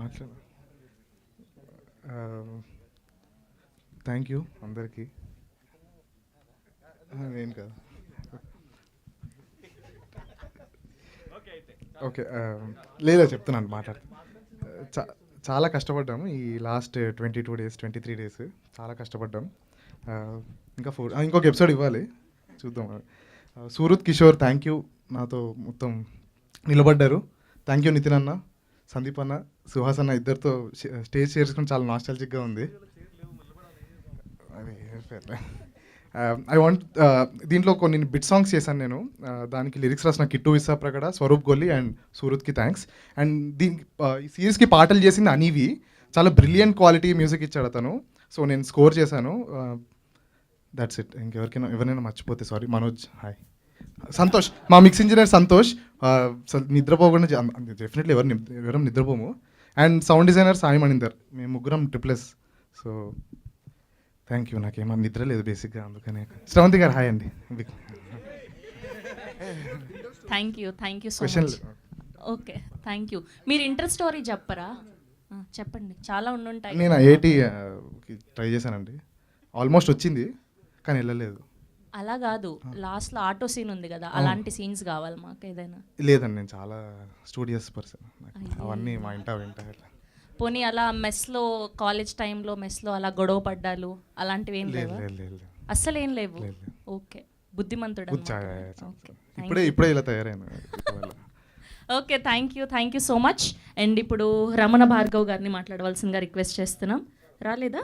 మాట్లాడు. Thank you అందరికీ. నేను కాదు. ఓకే, లేదా చెప్తున్నాను మాట్లాడు. చాలా కష్టపడ్డాము ఈ లాస్ట్ 22 days 23 days చాలా కష్టపడ్డాం. ఇంకా ఇంకొక ఎపిసోడ్ ఇవ్వాలి, చూద్దాం. సూరత్ కిషోర్ థ్యాంక్ యూ, నాతో మొత్తం నిలబడ్డారు. థ్యాంక్ యూ నితిన్ అన్న, సందీప్ అన్న, సుహాస్ అన్న, ఇద్దరితో స్టేజ్ చేసుకుని చాలా నాస్టాలజిక్గా ఉంది. ఐ వాంట్ దీంట్లో కొన్ని బిట్ సాంగ్స్ చేశాను నేను. దానికి లిరిక్స్ రాసిన కిట్టు విసా ప్రగడ, స్వరూప్ గొల్లి అండ్ సూరత్కి థ్యాంక్స్. అండ్ ఈ సిరీస్కి పాటలు చేసింది అనీవి. చాలా బ్రిలియంట్ క్వాలిటీ మ్యూజిక్ ఇచ్చాడు అతను. సో నేను స్కోర్ చేశాను. That's it. ఎవరైనా మర్చిపోతే సారీ. మనోజ్ హాయ్. సంతోష్ మా మిక్స్ ఇంజనీర్ సంతోష్. నిద్రపోకుండా డెఫినెట్లీ ఎవరం నిద్రపోము. And sound designer Sai Maninder. మేము ముగ్గురం ట్రిప్లెస్. So thank you. నాకేమో నిద్ర లేదు బేసిక్గా, అందుకనే. శ్రవంతి గారు హాయ్ అండి. Thank you so much. Okay, thank you. మీరు ఇంటర్ స్టోరీ చెప్పరా? చెప్పండి, చాలా ఉండుంటాయి. నేను ఐఐటి ట్రై చేశానండి, ఆల్మోస్ట్ వచ్చింది కానీ వెళ్ళలేదు. అలా కాదు, లాస్ట్లో ఆటో సీన్ ఉంది కదా, అలాంటి సీన్స్ కావాలి మాకు ఏదైనా. లేదండి, నేను చాలా స్టూడియస్ పర్సన్, అవన్నీ మా ఇంట పోనీ అలా మెస్లో, కాలేజ్ టైంలో మెస్లో అలా గొడవ పడ్డాలు అలాంటివి ఏం లేవు? అస్సలు ఏం లేవు. ఓకే, బుద్ధిమంతుడు. ఇప్పుడే ఇలా తయారైన. Okay, thank you so much. And ఇప్పుడు రమణ భార్గవ్ గారిని మాట్లాడవలసిందిగా రిక్వెస్ట్ చేస్తున్నాం. రాలేదా?